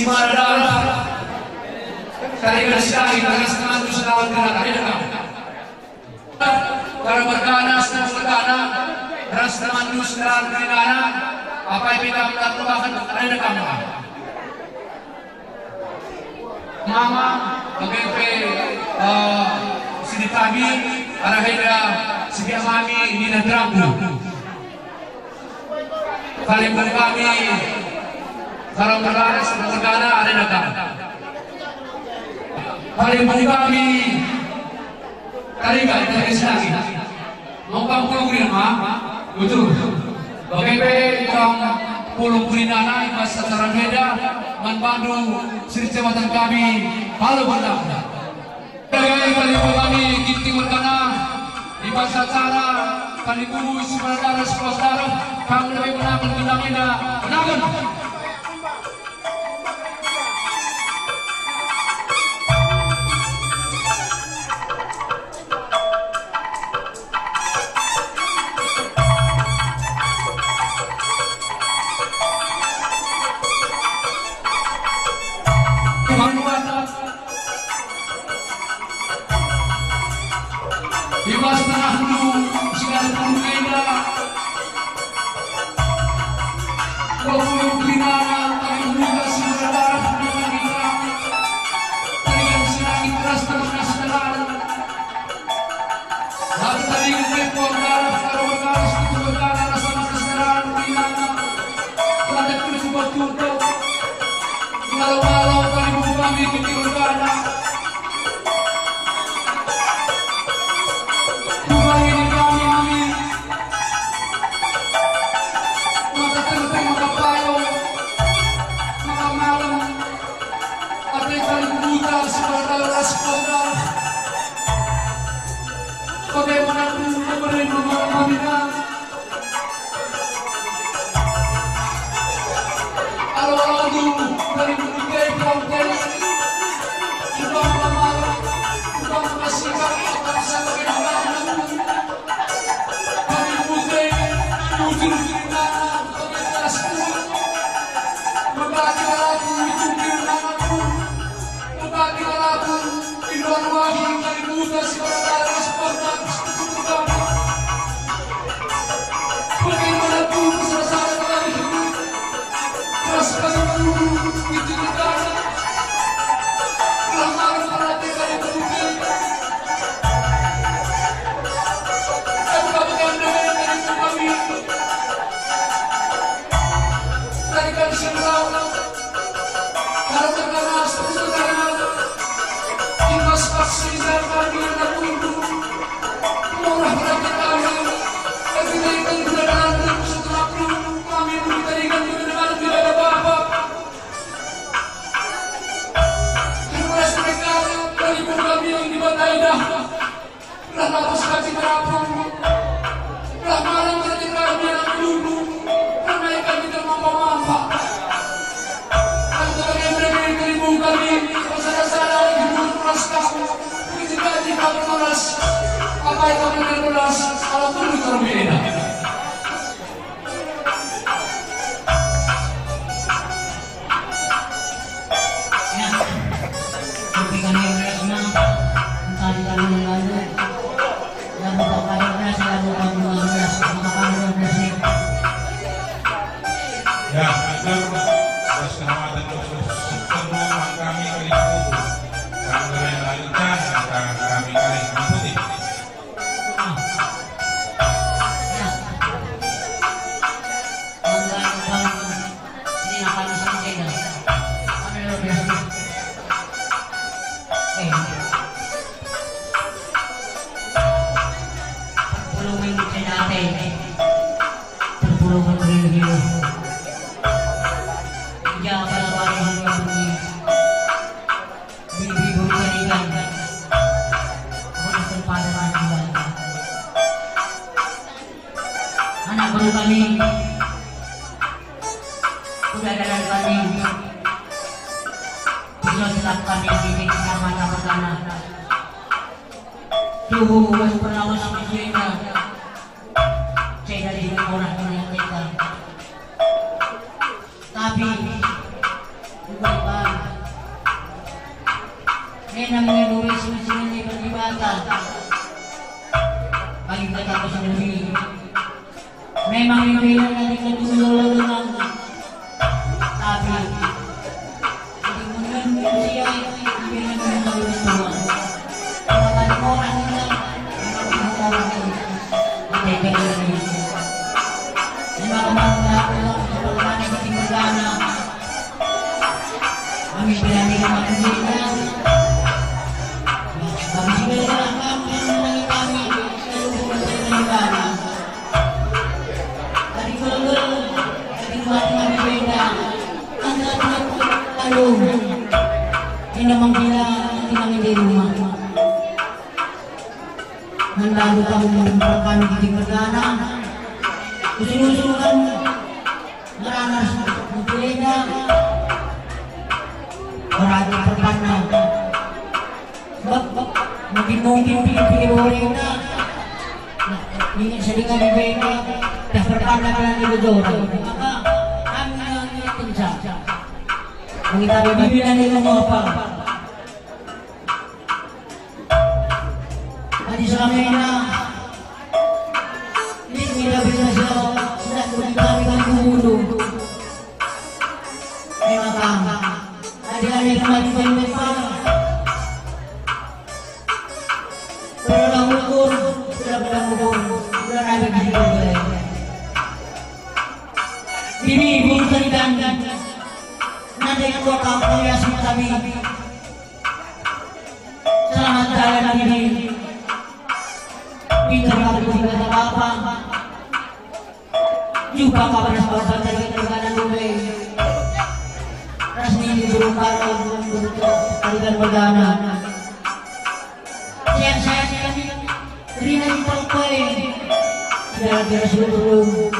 si Maradona kalian sekali setengah gerak ada kalau berkana setengah berkana ras teman setengah berkana apa yang kita lakukan ada kamu mama bagaimana sini kami arahnya segi mami ini nanti kalian kami kalau berkana setengah berkana ada kamu paling kami kali nggak kita lagi mau pulang ke rumah betul bagaimana pulang ke nana mas secara beda manbandu sri jabatan kami halo benda kami kinti berkana di masa cara kali bubu saudara saudara kami lebih menangkan kenangnya menangkan Tapi namanya Dore sini berdibata. Bagi kita sendiri. Memang ini dari kedua dengan tapi jadi mungkin manusia yang mengalami semua. Kalau orang ini memang mengalami ini. Memang mengalami di Megana. Kami berani mengakuinya. Kami juga akan mengenai kami seluruh Megana. Dari gol-gol, dari mati beda. Antara lalu ini memang kita di rumah. Lalu kamu menemukan di Megana. Usul-usulan meranas berbeda. Berarti pertama mungkin pilih orangnya ingin sedikit berbeda dah berpandangan di bejora maka kami mengingatkan saja kita berbeda di rumah apa tadi selamanya ini tidak bisa sudah dikawinkan dulu memang adik-adik kemajuan depan berlang ukur sudah ada di sini ini ibu dan nanti kota kuliah kami selamat jalan ini pintar kami tidak apa-apa juga kabar sahabat dari ketegangan dulu resmi burung karo tarikan Megana saya Rina di Palpai sudah kira seluruh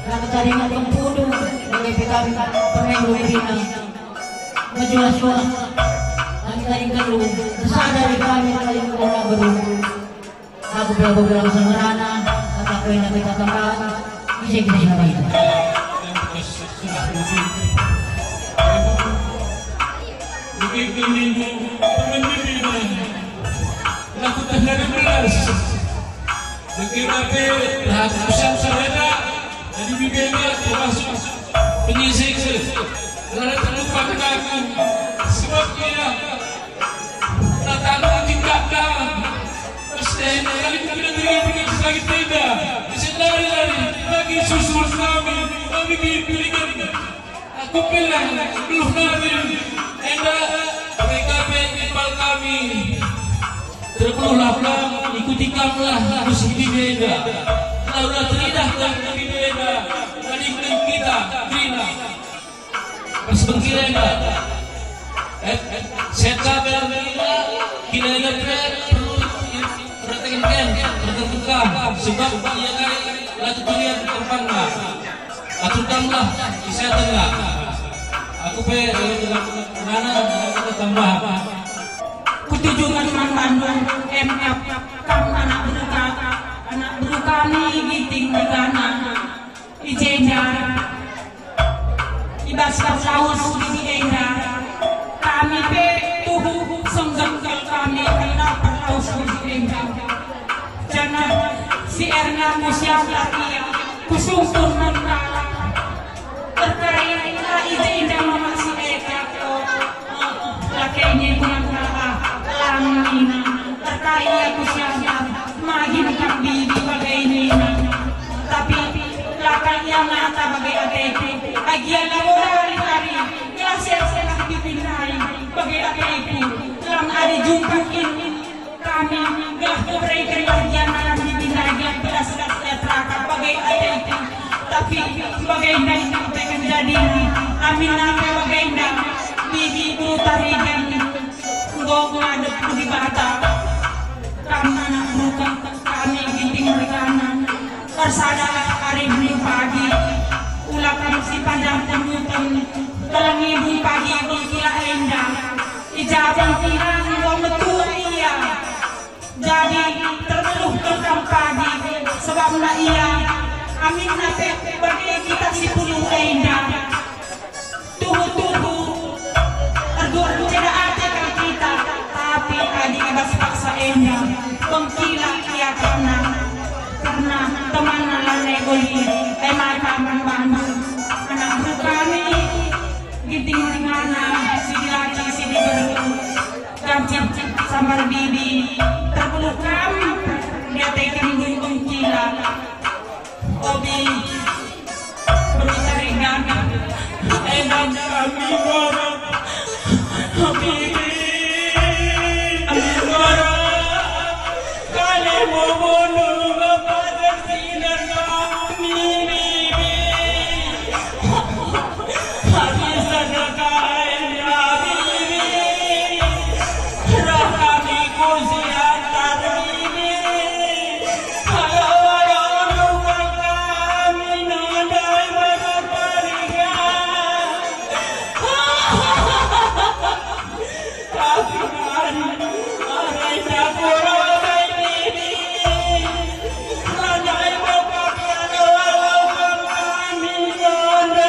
lalu taringan kempudu dari PKB Permenlu Rina menjual kami taringkan dulu besar dari kami taring orang baru aku beberapa sangarana kataku yang kita tambah bisa kita siapa itu Begini pemilihan lakukan dari belas. Bagaimana lakukan saudara dari bibirnya termasuk penyisik. Karena terlupa aku sebabnya datang tingkatkan. Pasti kali kita dengan sedikit tidak bisa lari bagi susul kami pilihkan. Aku pilih belum lari. Enda PKB ipal kami terpenuhlah ikuti kamlah harus beda lalu teridah dan beda dari kita Rina pas bengkirena seca bela kita perlu perhatikan terbuka sebab ia kali latu dunia terpangga aturkanlah kesehatannya aku mana kita tambah kutujukan mantan MF kamu anak beruka kami giting Megana ijenja ibaskan saus di enga kami pe tuhu sengganggal kami karena perlaus di enga jangan si Erna musyam lagi kusungkur mentara terkait ijenja mama si Eka lakainya kurang langina terkait aku siapa magin kang bibi bagai nina tapi lakang yang mata bagai ATP agian laboral hari ngasih senang dipinai bagai ATP lang ada jumpa ini kami gak memberikan bagian malam dipinai yang belas teraka bagai ATP tapi bagai nina pengen jadi amin apa bagai nina bibi bulu tarikan gong ada di bata karena anak bukan kami ginting Megana tersada hari belum pagi ulakan si panjang temutan dalam ibu pagi kira endah ijabah tirang gong betul iya jadi terpeluh tentang pagi sebab na iya amin nape bagi kita si puluh endah tuhu ardu tidak ada samar bibi terpelukam dia tekan gunung cila obi bersaringan edan kami gorok obi kali mau bunuh bapak sinar kami bibi habis sedekah ya bibi rah kami kusiantar bibi kalau ada lupa kami nadai berperingan tapi hari tak kurang bibi nadai berperingan kami nadai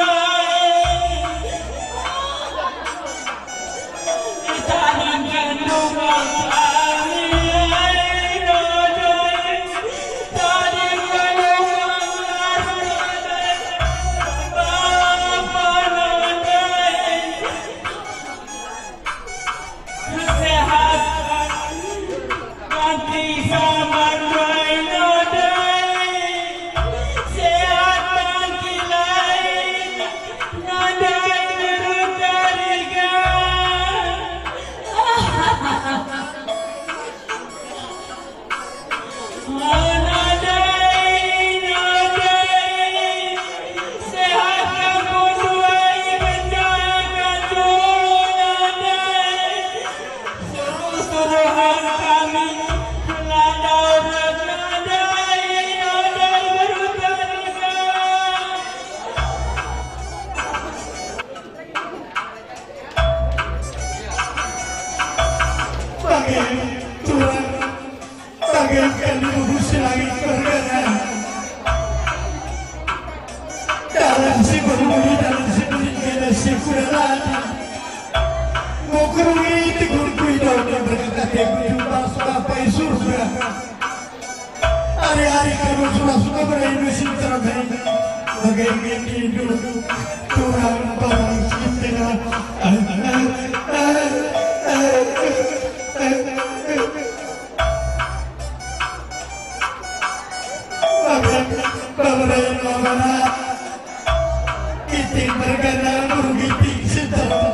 tangan rumah kami nadai tadi rumah Bapak nadai kesehatan ganti sama nadai sehatan kilain nadai bertarikan nadai sehatkan bunuai menjaga nadai suruh-suruhan kami nadai bertarikan bagaikan lurus langit bergerak dalam si berbunyi dalam si bunyi kena si kurelana mukurungi tikur kuidau dan berkata berjumpa sampai surga hari-hari kamu sudah berindu sinteran bagaikan hidup Tuhan barang sinteran iting bergana berugiting sinteran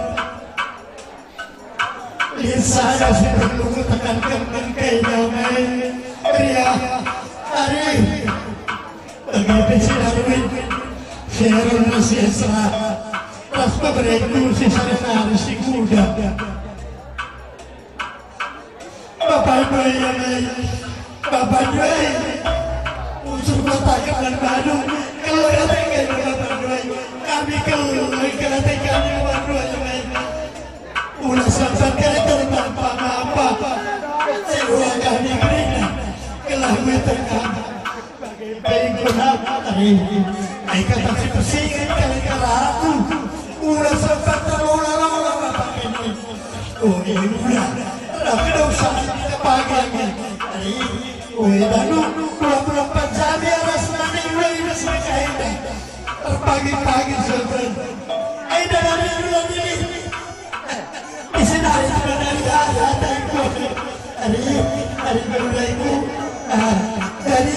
lisana sebelum tekankan bangkai damai pria hari bagi sidarwin Sharon Sesra pas beredu si sarana si kuda Bapak Dway unsur kota Kapan Bandung kalau katakan Bapak Dway kami kalau katakan Bapak Dway ulah sampai kata tanpa apa sewa kami keringan kelah metekan bagai baik benar ay kata si persingin kala-kala ulah sampai terulang-ulang Bapak ini oh ini udah daw sa kapagyan ay dano 24 jam aras na nilay na sa kaida pagi-pagi sa ay dalawa isinari na nalala ko ari balay ko dari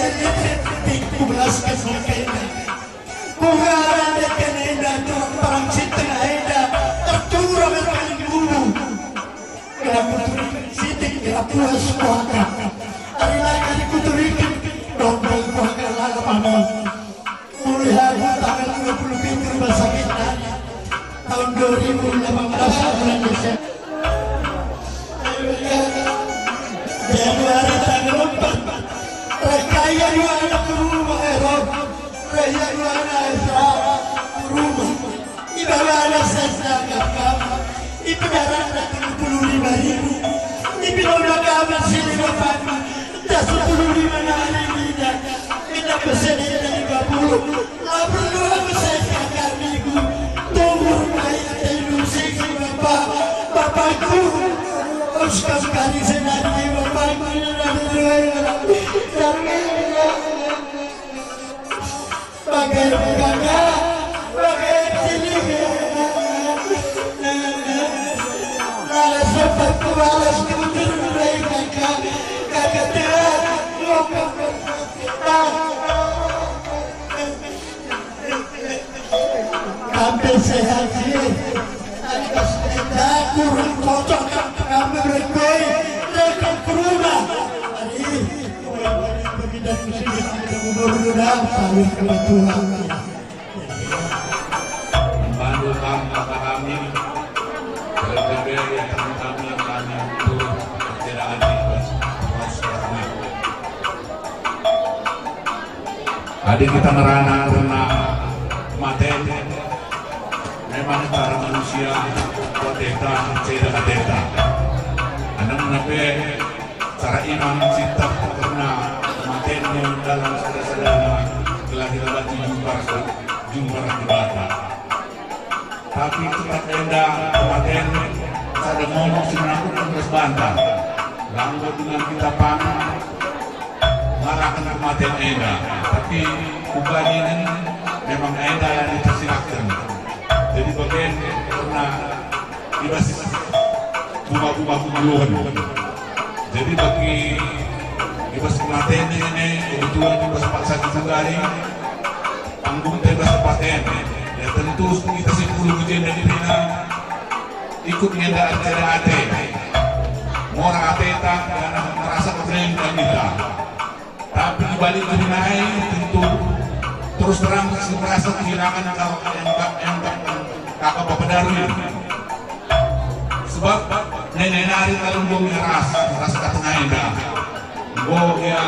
tigpulas ka sa kaida kung aranda ka na ina parang sitang aida tertura mereka guru sitik puas kuaka hari lagi kuturikin dombel kuaka laga panas mulai hari tanggal 20 pintu rumah sakit tahun 2018 bulan Desember Januari tanggal 4 rekaya dua anak ke rumah raya dua anak ke rumah ibawa anak saya ibarat 35.000 ipinaulah kabar sini Bapak dah 75 hari kita pesan dari 30 lapar pesan kamiku tumbuh kaya ilusi Bapakku sekali senari Bapakku bagai ganga bagai cilik Alas kemudian sampai sehat sih. Tadi kasih kurang cocok kami berkoi rekam kerumah. Tadi begitu sini kita berdoa saling kebetulan. Membantu kami berbeda yang kami itu tidak adil. Adik kita merana karena kematian. Memang cara manusia koteta tidak koteta. Anak menape cara imam cipta karena kematiannya dalam sadar-sadar kelahiran jumpa ibadah. Tapi kita endah kematian ada ngomong sebenarnya terus bantah. Lalu dengan kita panah marahkan kematian endah. Tapi ubahnya memang endah yang dipersilakan. Jadi bagian karena ibas bunga-bunga kumuluhan. Jadi bagi ibas kematian ini kebetulan ibas paksa disegari tanggung ibas kematian. Ya tentu kita 10 ujian dari Rina ikut ngenda acara ate. Mora ate tak karena merasa kebenaran kita. Tapi dibalik dunia tentu terus terang merasa kehilangan yang kakak bapak Darwin. Sebab nenek nari kalau gue rasa katanya enggak. Gue ya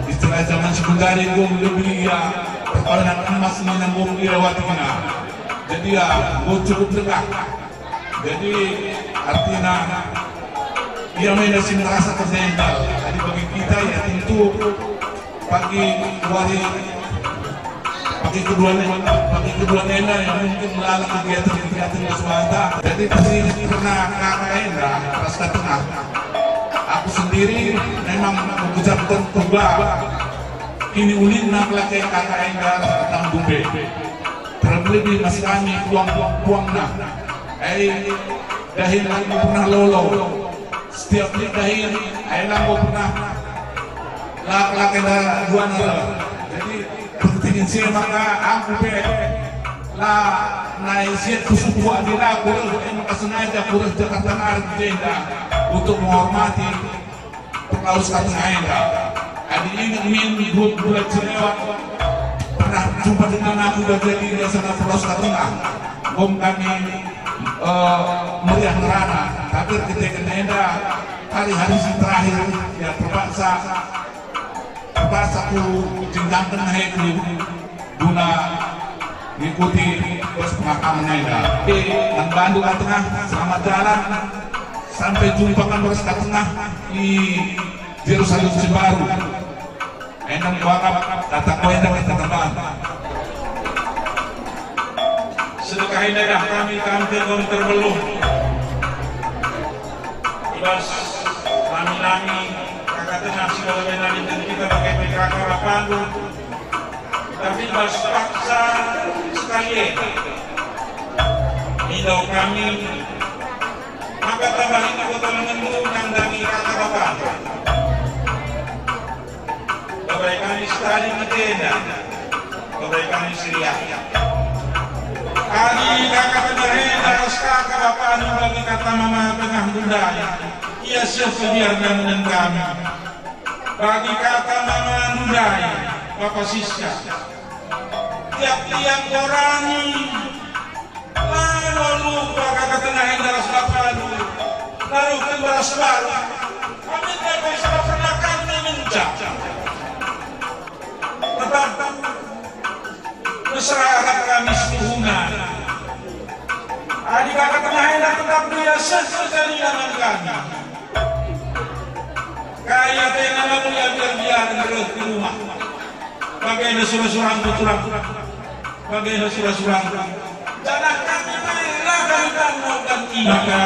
istilah zaman sekundari gue lebih ya perkawinan emas ini yang gue lewati kena. Jadi ya gue cukup dekat. Jadi artinya dia masih merasa tersengal. Jadi bagi kita ya tentu pagi kedua nena yang mungkin melalui kegiatan di Sumatera. Jadi pasti pernah kakak Enda Rasta Tengah. Aku sendiri memang mengucapkan toba ini ulin nak laki kakak Enda tentang Bumbe. Terlebih masih kami buang nak. Dahil lang mo pernah lolo. Setiap dahil ay lang mo pernah laki na buwan na. Jadi pentingin siya maka aku naisip kusubuan nila kurang makasunada kurang Jakarta Argentina untuk menghormati Pelaus Katengahenda. Adi ingat bulan Cilewa pernah jumpa dengan aku dan jadi dia sana Pelaus Katengah. Bom kami meriah merana, tapi ketika Enda hari-hari terakhir ya terpaksa ku jengkangkan itu guna mengikuti bos pemakaman Enda. Dan Bandung Tengah selamat jalan sampai jumpa kan Bos Tengah di Yerusalem Baru. Enda wakaf datang ke Enda kita teman. Sedekah dah kami tampil terbelum. Ibas kami kakak Tengah segala benari dan kita pakai PKK Rapandu. Tapi ibas paksa sekali. Hidau kami maka tambahin aku tolongan menandangi kakak Rapandu. Kebaikan sekali kita kebaikan Syria. Kali kakak Tengah harus kakak bapak bagi kata mama Tengah budaya. Ia sebiarkan dan kami. Bagi kata mama budaya, Bapak Siska. Tiap-tiap orani, lalu lupa kakak Tengah harus bapak lalu balas baru. Kami tidak bisa pernah kami mencap. Tetap mesra kami setuhunan. Adik kakak Tengah hendak tetap biasa sekali dengan kami. Kaya tengah lalu yang biar terus di rumah. Bagaimana surah-surah puturang, bagaimana surah-surah. Jangan kami marilah kami dan maka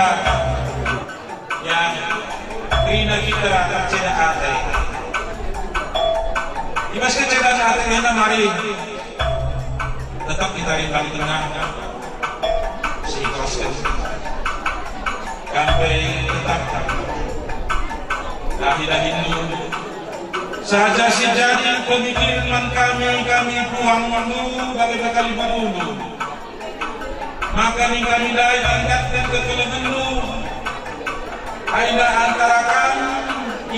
yang Rina kita terceda hati. Ibas kecedaan hati Rina mari. Tetap kita rimbang tengah seikhlaskan sampai tetap lahidah Hindu saja si jadi pemikiran kami buang dulu bagi kali dulu maka kami dai tingkatkan kekelengan lu aina antara kami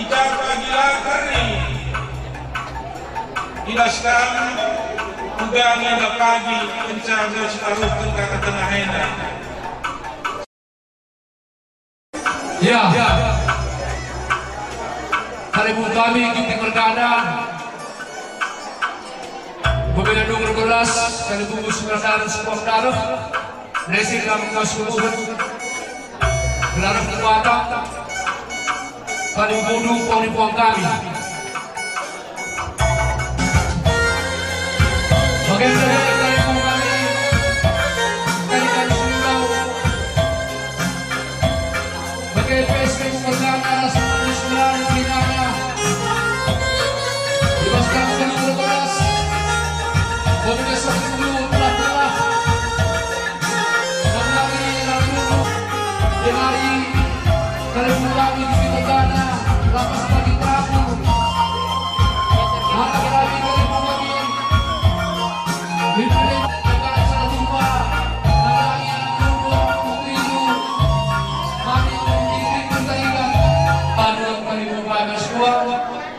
ijab gila kari ilaskan ugangi na pagi pencaga setaruh ke tengah hena ya hari kami kita bergada Pembina nomor 12 kali bungkus berdarah sebuah darah Nasi dalam kasusun Gelar kekuatan kali bodoh ponipuan kami bagaimana kali kembali kali sundau bagai PSP bergana semua sembilan pinanya dibaskan kali 12 Pembina sebelum telah mengalami lalu denari kali kembali di Tegana lapas pagi Prabu maka kali kembali di Tegana salah jumpa nadanya nunggu putriku kami memiliki pertandingan pada kali kembali semua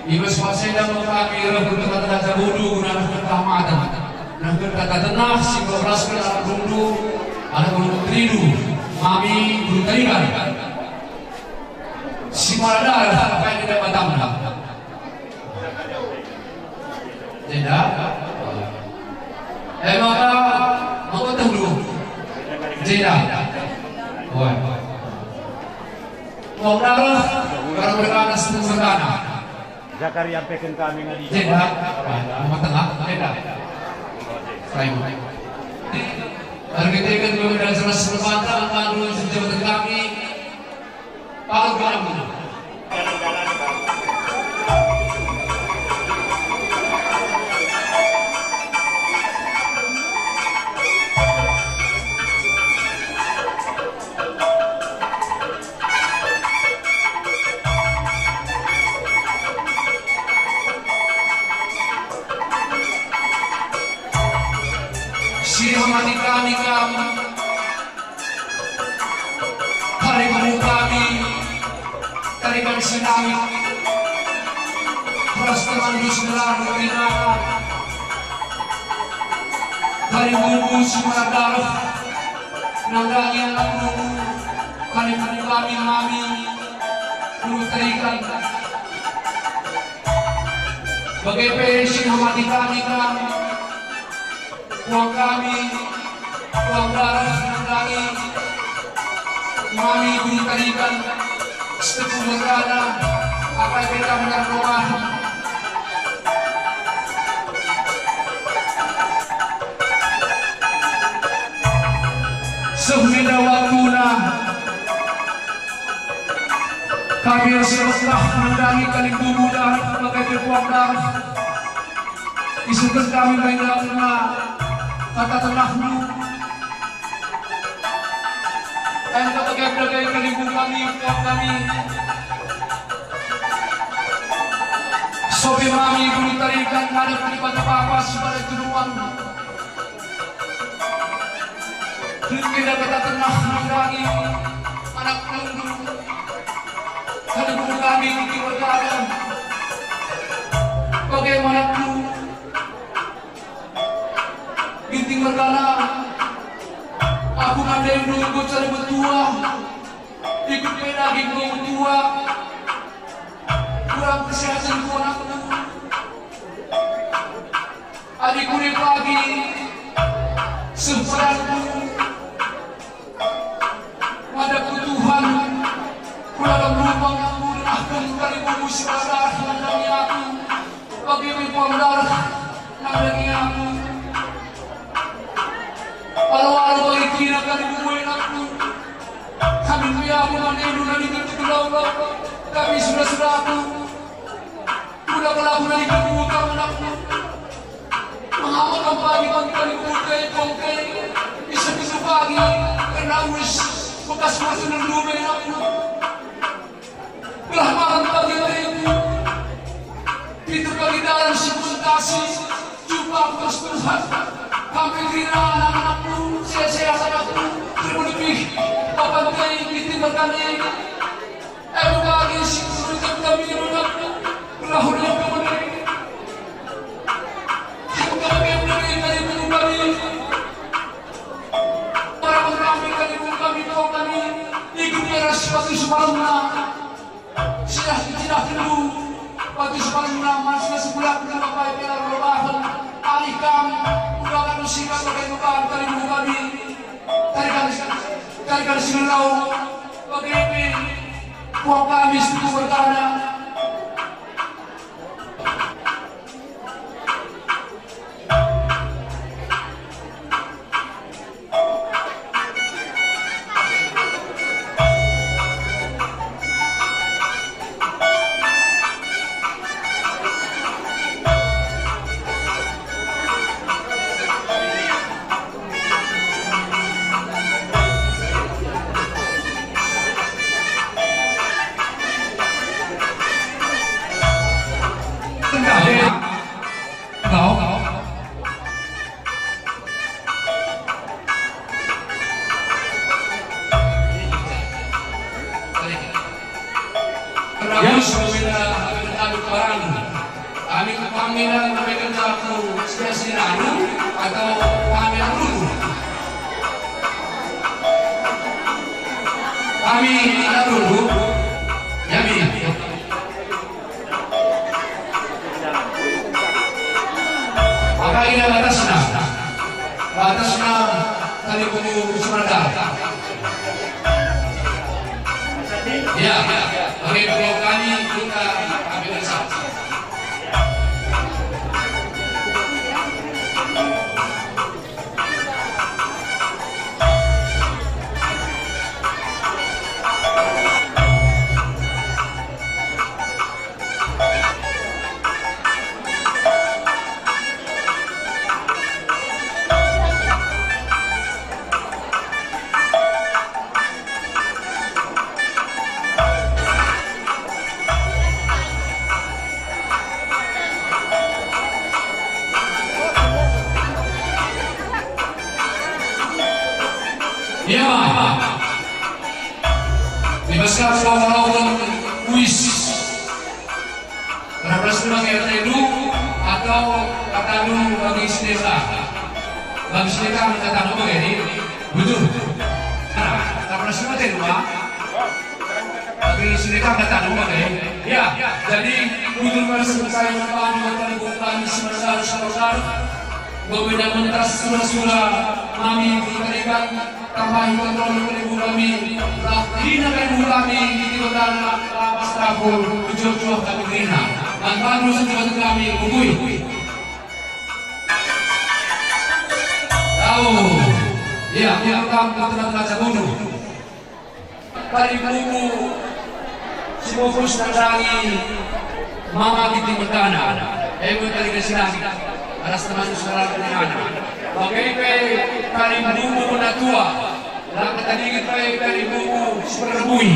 ibu semua sedang mengambil berkata-kata bodoh guna ketamatan dan berkata tenang si beras ke dalam rundu ada gunung teridu mami bertarikan si maladar apa yang tidak batam tidak maka mau dulu tidak mau darah karena berkata sederhana Zakaria peken kami ngadi. tidak mau tengah tidak Arketekan kami dan salah selepatan Pandu jabatan kami Palu kami Sirhamati kami Tarikan kami Tarikan senami Prastaman dusmelan Rinana Tarikan semua darah Nandangi anak nunggu Tarikan kami mami Dulu tarikan Bagai sirhamati kami uang kami, uang darah menandangi mami berikan setelah berada apa yang kita menerima sebeda waktunya kami setelah menandangi kali bubu darah sebagai uang darah isukan kami mendengarnya kata tenahmu dan berbagai kelimbung kami kami sobi mami bertarikan ada penikmat apa sebagai turuan kita kata tenah menangi anak nunggu kelimbung kami di berkata bagaimana Binting berkala aku ngandain nunggu cari betua ikut pedaging gue betua kurang kesehatan gue anakku adikku di pagi sepadanku ada kebutuhan kurang berubah aku dan aku kali memusi darah nandangnya aku bagi ribuan darah nandangnya aku Walau bagi kira kami buat aku, kami punya aku mandu dari ketulau kami sudah aku, sudah berlaku dari kebuka anakku, mengamalkan pagi kali bongkai, bisa pagi karena urus bekas masuk dan dulu aku, belah malam pagi aku, itu bagi dalam simulasi, jumpa terus kami kira anak-anakku, saya anakku. kami edukasi suruh kami ulang lahir kami kami dari kami para kami kami ikuti rasuatu semalamna tidak perlu waktu semalamna masih sebulan berapa yang berlalu alikam udah kan usia pakai bukan kami tarikan silau pakai uang kami itu bertanya batasnya tali buku Sumatera. Ya, bagi kami kita ambil saja. Ya, dibesar melakukan kuis terhadap sebagai tedu atau kata dulu bagi desa. Bagi desa kata dulu begini, betul. Nah, terhadap sebagai tedu bagi desa kata dulu begini. Ya, jadi betul betul saya membangun bukan sebesar berbeda mentas surah-surah kami diberikan tambahin kontrol ibu kami hina ibu kami di kota lapas Trabul tujuh kami hina dan baru sejauh kami bukui tahu ya kita telah baca bunuh kali buku si fokus narangi mama di timur tanah kali kesilasi atas teman saudara dengan bagaimana kali buku tua lalu tadi kita kali buku seperbui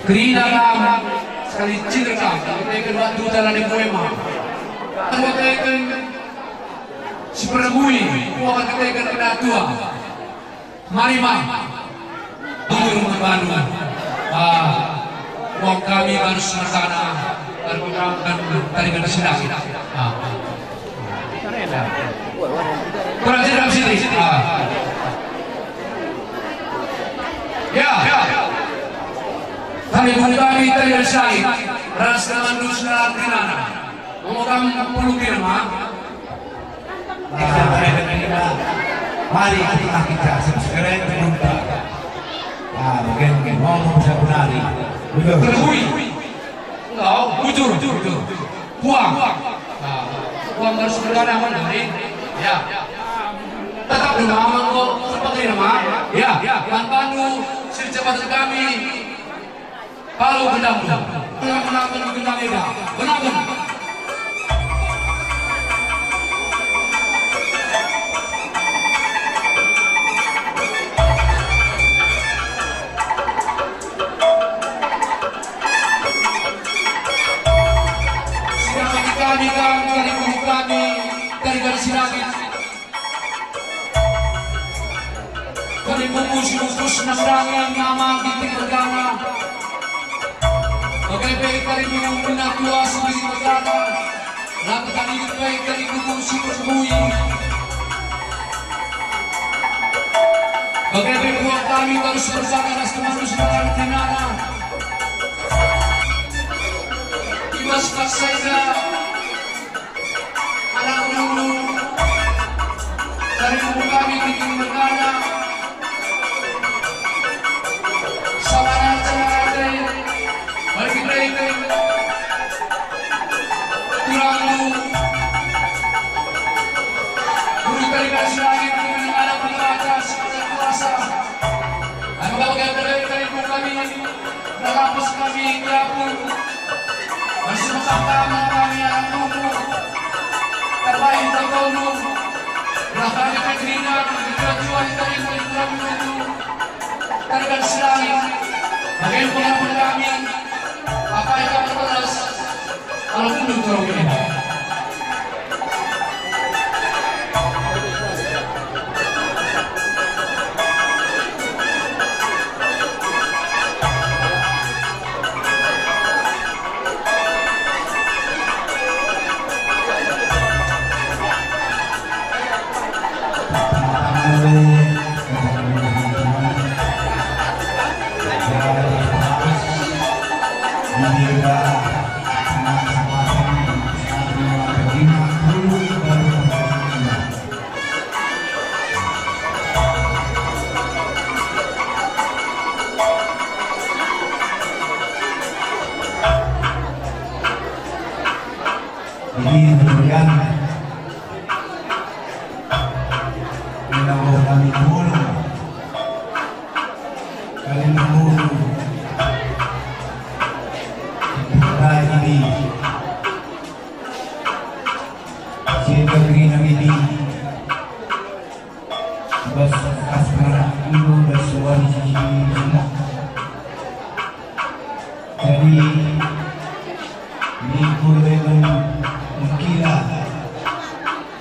kerina lama sekali cerita kita kedua tu dalam poema kita seperbui bukan kita kena tua mari turun ke Bandung uang kami harus sana berpengalaman tarikan sedang kurang sedang sini. Ya. Kami kami tadi sekali. Rasa manusia tinana. Mengurang 60 firma. Mari kita segera minta. Mungkin mau bisa menari. Terbui. Enggak, bujur. Buang. Buang harus berada menari. Ya. Tetap nama kok seperti nama. Ya. Bantu secepat kami. Kalau benar. Benar. Kami dari garis langit. Kami kali memutus nang yang nama kita bergana. Bagai kali mengingat luas di bergana. Lalu kali baik kali memutus berbunyi. Bagai buat kami terus bersama manusia di mana. Ibas paksaida anak dulu dari kami bikin bergana. Sawana cerade berkibete turamu guru terkasih lagi dengan ada pembatas kuasa. Aku bagai dari kami dalam kami pun masih bersama kami anak dulu terbaik tergolong. Kami berkeringat, kita jual dari mereka itu terkait selagi bagaimana kami apa yang kami terus kalau dulu terlalu ini. Ini kemudian menawarkan kami dulu kalian dulu kita ini sehingga berikan ini bas asmara itu bersuara semua. Jadi ini boleh mengkira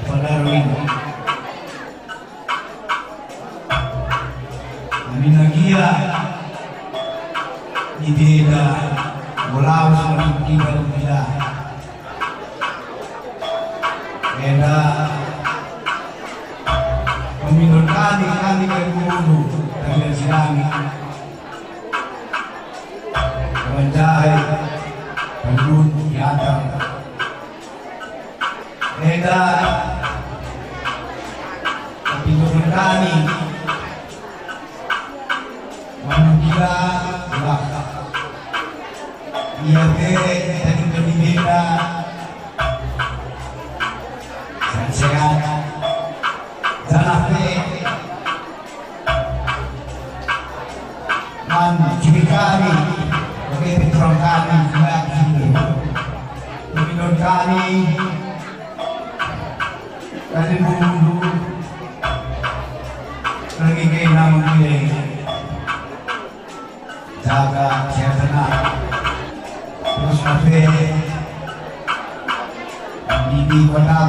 pada ruin Aminagia idea bola mengkira kita eda meminurkan kami ke guru dan sedang menjahit Pendun diadam Eda tapi turun kami menukila belakang ia tadi berbeda sehat zanape man cibikari bagi petrol kami Pemimpin kami kalian dulu lagi kena memilih jaga kesehatan terus kafe di kota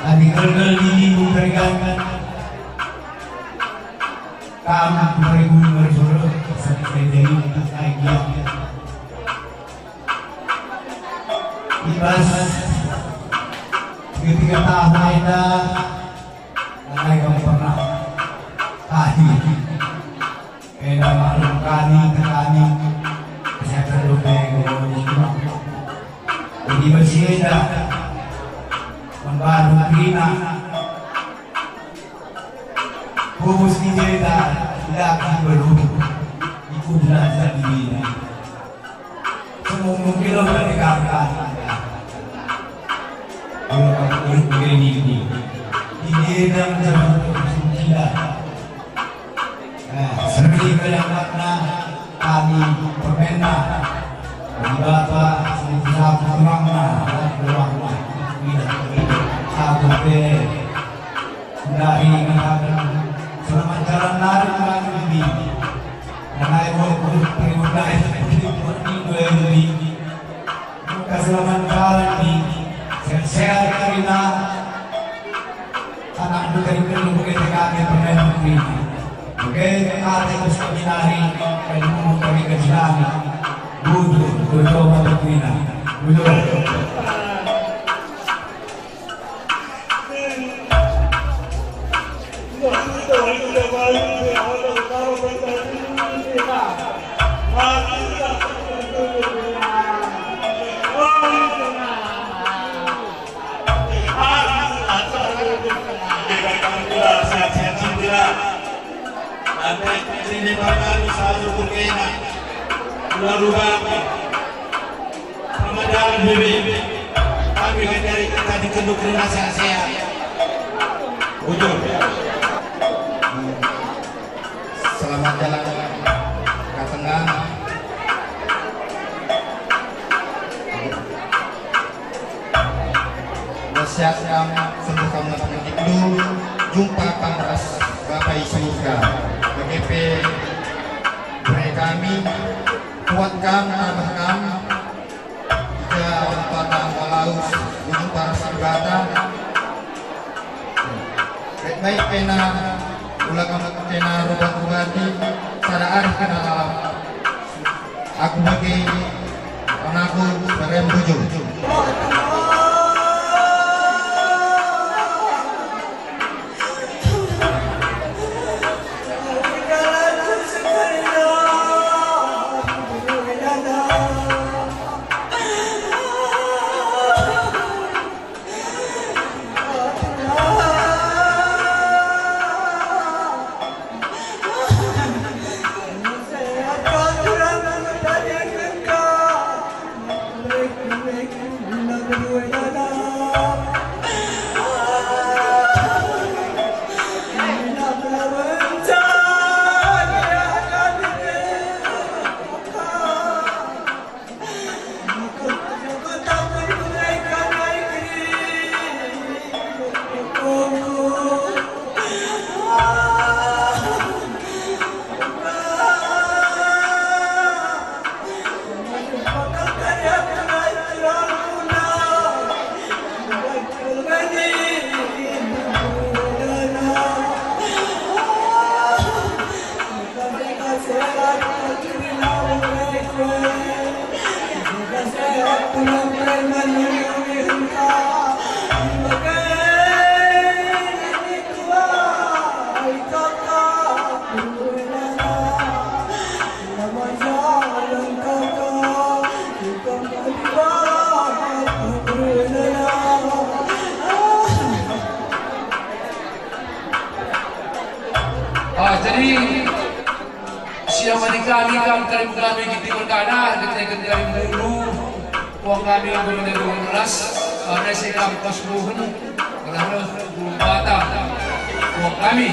Adik-adik ini memberikan kami beribu bersuruh seperti dari idea ibas ketika tahun ada mulai kamu pernah ahli kena maklum kami kesehatan lebih jadi masih ada membantu Krina Bungkus ni jeda lagi baru ikut belajar di Bina. Semua mungkin lo berdekatan. Kalau kamu begini ini dalam zaman sucilah. Seperti kenyataannya kami permena di Bapak sebesar kurangnya satu dari mengatakan selamat jalan lari kami ini karena ibu perintah itu ini maka selamat jalan ini sehat karena anak dari belum begitu kami pernah negeri. Oke, kata terus kami kalau kami ke Islami, budu mata kuina, budu. Ini baru satu berkena, lalu Ramadan bibi, kami dari tadi kedua kerana saya, betul. Selamat jalan ke tengah. Nasihat kamu sembuh kamu itu jumpa kamras Bapak Surga. BGP kami kuatkan tambah kami jika empatan walaus gunung para sabata baik pena ulah kamu pena rubah ubati pada arif kena alam aku bagi anakku bareng tujuh. Jadi siapa kami di timur kanan ketika dari dulu uang kami yang benar 12 karena saya kampus buhun karena belum batang uang kami